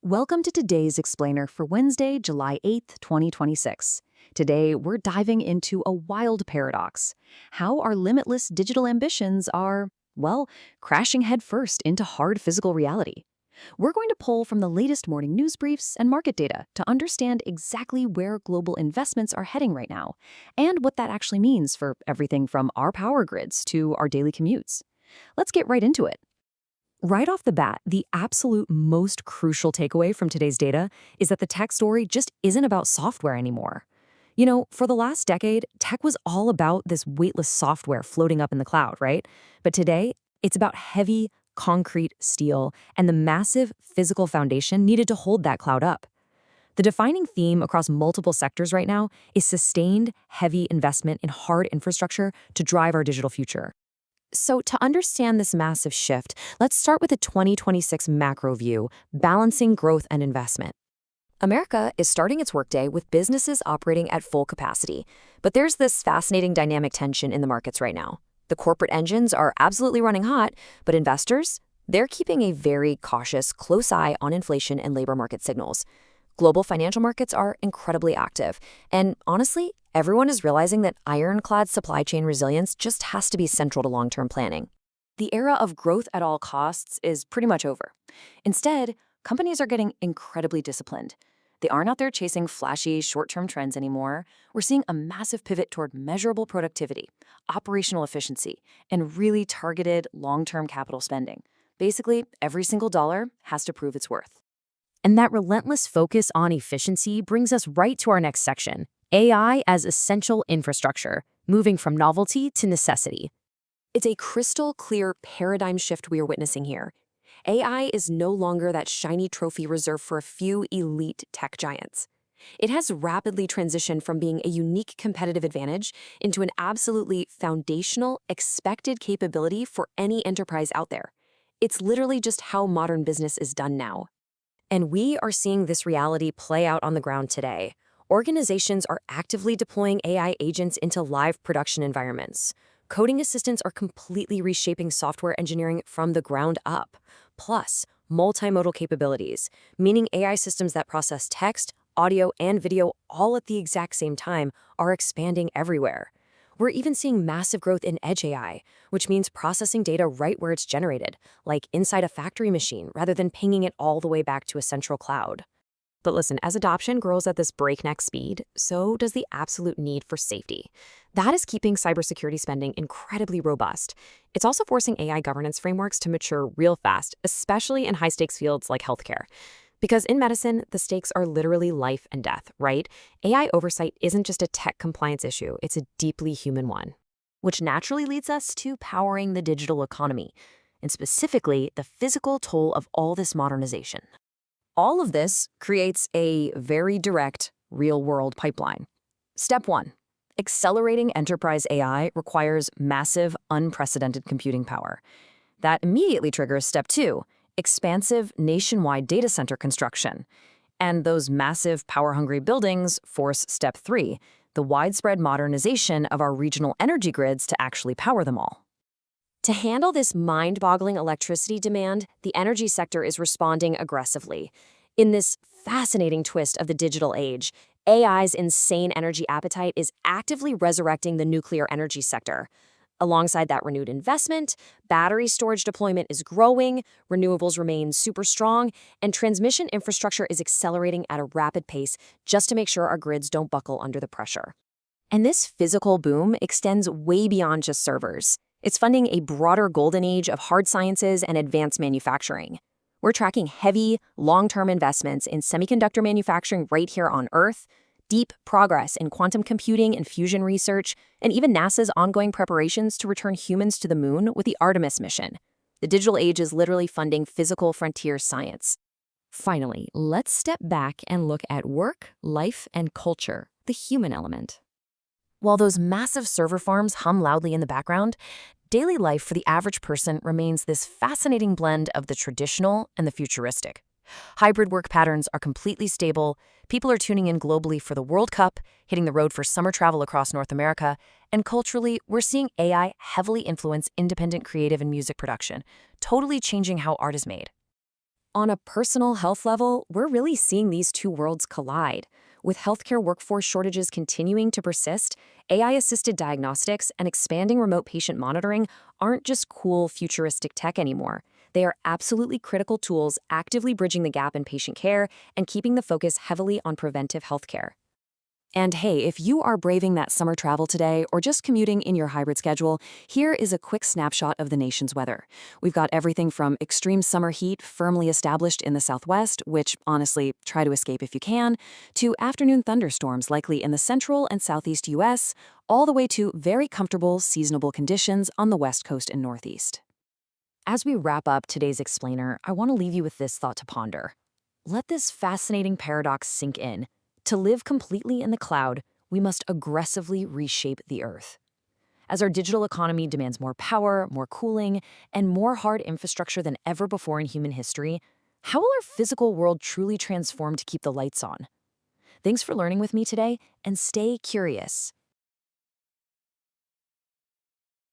Welcome to today's explainer for Wednesday, July 8th, 2026. Today, we're diving into a wild paradox: how our limitless digital ambitions are, well, crashing headfirst into hard physical reality. We're going to pull from the latest morning news briefs and market data to understand exactly where global investments are heading right now, and what that actually means for everything from our power grids to our daily commutes. Let's get right into it. Right off the bat, the absolute most crucial takeaway from today's data is that the tech story just isn't about software anymore. For the last decade, tech was all about this weightless software floating up in the cloud, right? But today, it's about heavy, concrete steel and the massive physical foundation needed to hold that cloud up. The defining theme across multiple sectors right now is sustained, heavy investment in hard infrastructure to drive our digital future. So to understand this massive shift, let's start with a 2026 macro view, balancing growth and investment. America is starting its workday with businesses operating at full capacity. But there's this fascinating dynamic tension in the markets right now. The corporate engines are absolutely running hot, but investors, they're keeping a very cautious, close eye on inflation and labor market signals. Global financial markets are incredibly active. And honestly, everyone is realizing that ironclad supply chain resilience just has to be central to long-term planning. The era of growth at all costs is pretty much over. Instead, companies are getting incredibly disciplined. They aren't out there chasing flashy, short-term trends anymore. We're seeing a massive pivot toward measurable productivity, operational efficiency, and really targeted long-term capital spending. Basically, every single dollar has to prove its worth. And that relentless focus on efficiency brings us right to our next section: AI as essential infrastructure, moving from novelty to necessity. It's a crystal clear paradigm shift we are witnessing here. AI is no longer that shiny trophy reserved for a few elite tech giants. It has rapidly transitioned from being a unique competitive advantage into an absolutely foundational, expected capability for any enterprise out there. It's literally just how modern business is done now. And we are seeing this reality play out on the ground today. Organizations are actively deploying AI agents into live production environments. Coding assistants are completely reshaping software engineering from the ground up. Plus, multimodal capabilities, meaning AI systems that process text, audio, and video all at the exact same time, are expanding everywhere. We're even seeing massive growth in edge AI, which means processing data right where it's generated, like inside a factory machine, rather than pinging it all the way back to a central cloud. But listen, as adoption grows at this breakneck speed, so does the absolute need for safety. That is keeping cybersecurity spending incredibly robust. It's also forcing AI governance frameworks to mature real fast, especially in high-stakes fields like healthcare. Because in medicine, the stakes are literally life and death, right? AI oversight isn't just a tech compliance issue, it's a deeply human one. Which naturally leads us to powering the digital economy, and specifically the physical toll of all this modernization. All of this creates a very direct, real-world pipeline. Step 1. Accelerating enterprise AI requires massive, unprecedented computing power. That immediately triggers Step 2. Expansive nationwide data center construction. And those massive power-hungry buildings force Step 3, the widespread modernization of our regional energy grids to actually power them all. To handle this mind-boggling electricity demand, the energy sector is responding aggressively. In this fascinating twist of the digital age, AI's insane energy appetite is actively resurrecting the nuclear energy sector. Alongside that renewed investment, battery storage deployment is growing, renewables remain super strong, and transmission infrastructure is accelerating at a rapid pace just to make sure our grids don't buckle under the pressure. And this physical boom extends way beyond just servers. It's funding a broader golden age of hard sciences and advanced manufacturing. We're tracking heavy, long-term investments in semiconductor manufacturing right here on Earth, deep progress in quantum computing and fusion research, and even NASA's ongoing preparations to return humans to the moon with the Artemis mission. The digital age is literally funding physical frontier science. Finally, let's step back and look at work, life, and culture, the human element. While those massive server farms hum loudly in the background, daily life for the average person remains this fascinating blend of the traditional and the futuristic. Hybrid work patterns are completely stable, people are tuning in globally for the World Cup, hitting the road for summer travel across North America, and culturally, we're seeing AI heavily influence independent creative and music production, totally changing how art is made. On a personal health level, we're really seeing these two worlds collide. With healthcare workforce shortages continuing to persist, AI-assisted diagnostics and expanding remote patient monitoring aren't just cool, futuristic tech anymore. They are absolutely critical tools actively bridging the gap in patient care and keeping the focus heavily on preventive healthcare. And hey, if you are braving that summer travel today or just commuting in your hybrid schedule, here is a quick snapshot of the nation's weather. We've got everything from extreme summer heat firmly established in the southwest, which, honestly, try to escape if you can, to afternoon thunderstorms likely in the central and southeast U.S., all the way to very comfortable seasonable conditions on the west coast and northeast. As we wrap up today's explainer, I want to leave you with this thought to ponder. Let this fascinating paradox sink in. To live completely in the cloud, we must aggressively reshape the Earth. As our digital economy demands more power, more cooling, and more hard infrastructure than ever before in human history, how will our physical world truly transform to keep the lights on? Thanks for learning with me today, and stay curious.